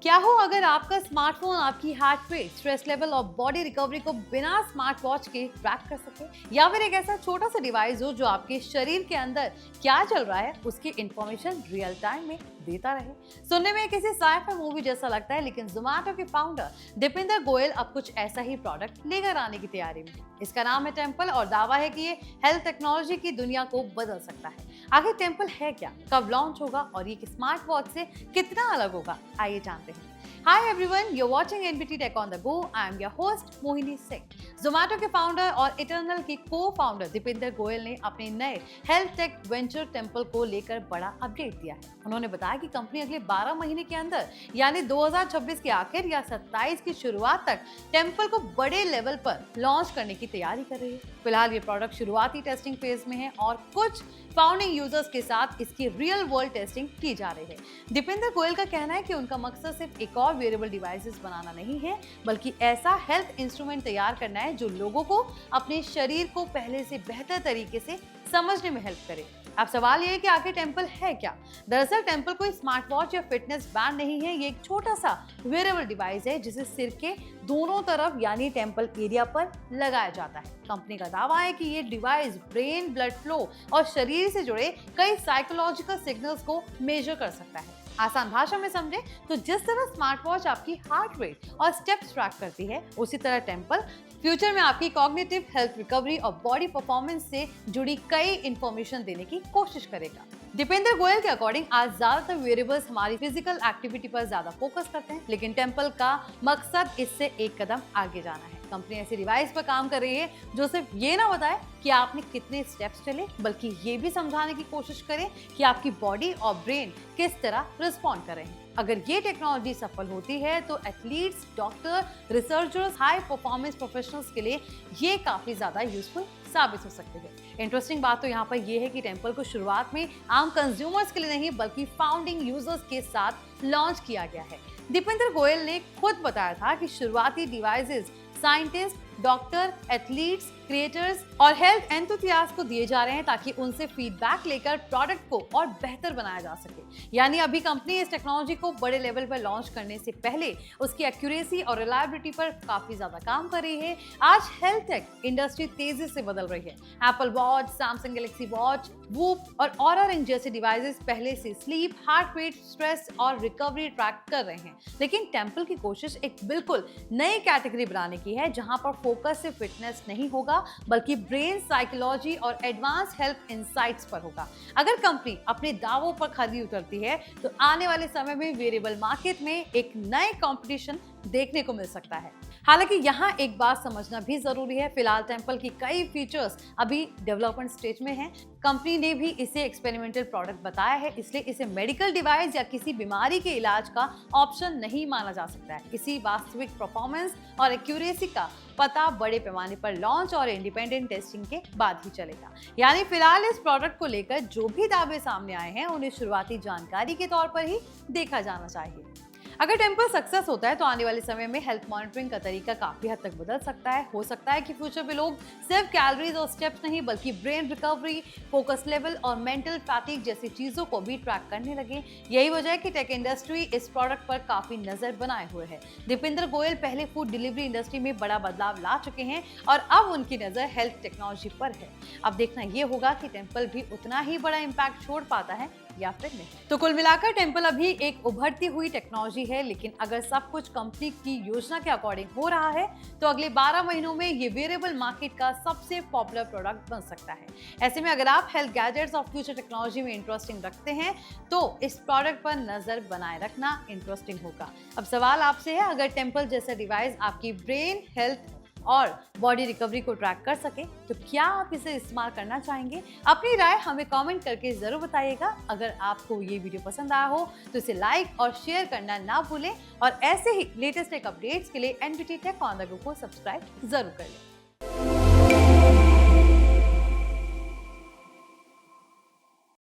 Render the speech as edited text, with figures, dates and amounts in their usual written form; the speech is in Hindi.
क्या हो अगर आपका स्मार्टफोन आपकी हार्ट रेट, स्ट्रेस लेवल और बॉडी रिकवरी को बिना स्मार्ट वॉच के ट्रैक कर सके, या फिर एक ऐसा छोटा सा डिवाइस हो जो आपके शरीर के अंदर क्या चल रहा है उसकी इंफॉर्मेशन रियल टाइम में देता रहे। सुनने में किसी साइफाई मूवी जैसा लगता है, लेकिन जोमैटो के फाउंडर दीपिंदर गोयल अब कुछ ऐसा ही प्रोडक्ट लेकर आने की तैयारी में। इसका नाम है टेम्पल और दावा है कि ये हेल्थ टेक्नोलॉजी की दुनिया को बदल सकता है। आखिर टेम्पल है क्या, कब लॉन्च होगा और ये स्मार्ट वॉच से कितना अलग होगा, आइए जानते हैं। Hi everyone, you're watching NBT Tech on the Go. I am your host Mohini Singh. Zomato के फाउंडर और इटर्नल के को-फाउंडर दीपिंदर गोयल ने अपने नए हेल्थ टेक वेंचर टेम्पल को लेकर बड़ा अपडेट दिया है। उन्होंने बताया कि कंपनी अगले 12 महीने के अंदर यानी 2026 के आखिर या 27 की शुरुआत तक टेम्पल को बड़े लेवल पर लॉन्च करने की तैयारी कर रही है। फिलहाल ये प्रोडक्ट शुरुआती टेस्टिंग फेज में है और कुछ फाउंडिंग यूजर्स के साथ इसकी रियल वर्ल्ड टेस्टिंग की जा रही है। दीपिंदर गोयल का कहना है कि उनका मकसद सिर्फ एक और वेयरेबल डिवाइसेस बनाना नहीं है, बल्कि ऐसा हेल्थ इंस्ट्रूमेंट तैयार करना है जो लोगों को अपने शरीर को पहले से बेहतर तरीके से समझने में हेल्प करे। अब सवाल ये है कि आखिर टेम्पल है क्या? दरअसल टेम्पल कोई स्मार्ट वॉच या फिटनेस बैंड नहीं है, ये एक छोटा सा वेयरेबल डिवाइस है जिसे सिर के दोनों तरफ यानी टेम्पल एरिया पर लगाया जाता है। कंपनी का दावा है कि ये डिवाइस ब्रेन, ब्लड फ्लो और शरीर से जुड़े कई साइकोलॉजिकल सिग्नल्स को मेजर कर सकता है। आसान भाषा में समझे तो जिस तरह स्मार्ट वॉच आपकी हार्ट रेट और स्टेप्स ट्रैक करती है, उसी तरह टेम्पल फ्यूचर में आपकी कॉग्निटिव हेल्थ, रिकवरी और बॉडी परफॉर्मेंस से जुड़ी कई इंफॉर्मेशन देने की कोशिश करेगा। दीपेंद्र गोयल के अकॉर्डिंग आज ज्यादातर वेरिएबल्स हमारी फिजिकल एक्टिविटी पर ज्यादा फोकस करते हैं, लेकिन टेम्पल का मकसद इससे एक कदम आगे जाना है। कंपनी ऐसी डिवाइस पर काम कर रही है जो सिर्फ ये ना बताए कि आपने कितने स्टेप्स चले, बल्कि ये भी समझाने की कोशिश करे कि आपकी बॉडी और ब्रेन किस तरह रिस्पॉन्ड कर रहे हैं। अगर ये टेक्नोलॉजी सफल होती है तो athletes, doctor, researchers, high performance professionals के लिए ये काफी ज्यादा यूजफुल साबित हो सकते हैं। इंटरेस्टिंग बात तो यहाँ पर यह है कि टेम्पल को शुरुआत में आम कंज्यूमर्स के लिए नहीं, बल्कि फाउंडिंग यूजर्स के साथ लॉन्च किया गया है। दीपेंद्र गोयल ने खुद बताया था कि शुरुआती devices scientist, doctor, athletes, creators और हेल्थ एंथुसियास्ट को दिए जा रहे हैं ताकि उनसे फीडबैक लेकर प्रोडक्ट को और बेहतर बनाया जा सके। यानी अभी कंपनी इस टेक्नोलॉजी को बड़े लेवल पर लॉन्च करने से पहले उसकी एक्यूरेसी और रिलायबिलिटी पर काफी ज्यादा काम कर रही है। आज हेल्थ टेक इंडस्ट्री तेजी से बदल रही है। Apple watch, Samsung Galaxy watch, whoop और ऑरा रिंग जैसे डिवाइसेस पहले से स्लीप, हार्ट रेट, स्ट्रेस और रिकवरी ट्रैक कर रहे हैं, लेकिन टेम्पल की कोशिश एक बिल्कुल नई कैटेगरी बनाने की है जहां पर फोकस सिर्फ फिटनेस नहीं होगा, बल्कि ब्रेन, साइकोलॉजी और एडवांस हेल्थ इंसाइट्स पर होगा। अगर कंपनी अपने दावों पर खरी उतरती है तो आने वाले समय में वेरिएबल मार्केट में एक नए कंपटीशन देखने को मिल सकता है। हालांकि यहाँ एक बात समझना भी जरूरी है, फिलहाल टेम्पल की कई फीचर्स अभी डेवलपमेंट स्टेज में हैं। कंपनी ने भी इसे एक्सपेरिमेंटल प्रोडक्ट बताया है, इसलिए इसे मेडिकल डिवाइस या किसी बीमारी के इलाज का ऑप्शन नहीं माना जा सकता है। इसी वास्तविक परफॉर्मेंस और एक्यूरेसी का पता बड़े पैमाने पर लॉन्च और इंडिपेंडेंट टेस्टिंग के बाद ही चलेगा। यानी फिलहाल इस प्रोडक्ट को लेकर जो भी दावे सामने आए हैं उन्हें शुरुआती जानकारी के तौर पर ही देखा जाना चाहिए। अगर टेम्पल सक्सेस होता है तो आने वाले समय में हेल्थ मॉनिटरिंग का तरीका काफी हद तक बदल सकता है। हो सकता है कि फ्यूचर में लोग सिर्फ कैलोरीज और स्टेप्स नहीं, बल्कि ब्रेन रिकवरी, फोकस लेवल और मेंटल फैटिग जैसी चीजों को भी ट्रैक करने लगे। यही वजह है कि टेक इंडस्ट्री इस प्रोडक्ट पर काफी नजर बनाए हुए है। दीपेंद्र गोयल पहले फूड डिलीवरी इंडस्ट्री में बड़ा बदलाव ला चुके हैं और अब उनकी नजर हेल्थ टेक्नोलॉजी पर है। अब देखना यह होगा कि टेम्पल भी उतना ही बड़ा इम्पैक्ट छोड़ पाता है या फिर नहीं। तो कुल मिलाकर टेम्पल अभी एक उभरती हुई टेक्नोलॉजी है, लेकिन अगर सब कुछ कंपनी की योजना के अकॉर्डिंग हो रहा है तो अगले 12 महीनों में ये वेरिएबल मार्केट का सबसे पॉपुलर प्रोडक्ट बन सकता है। ऐसे में अगर आप हेल्थ गैजेट्स और फ्यूचर टेक्नोलॉजी में इंटरेस्टिंग रखते हैं तो इस प्रोडक्ट पर नजर बनाए रखना इंटरेस्टिंग होगा। अब सवाल आपसे है, अगर टेम्पल जैसा डिवाइस आपकी ब्रेन हेल्थ और बॉडी रिकवरी को ट्रैक कर सके तो क्या आप इसे इस्तेमाल करना चाहेंगे? अपनी राय हमें कमेंट करके जरूर बताइएगा। अगर आपको ये वीडियो पसंद आया हो तो इसे लाइक और शेयर करना ना भूलें और ऐसे ही लेटेस्ट टेक अपडेट्स के लिए NBT tech on the go को सब्सक्राइब जरूर कर लें।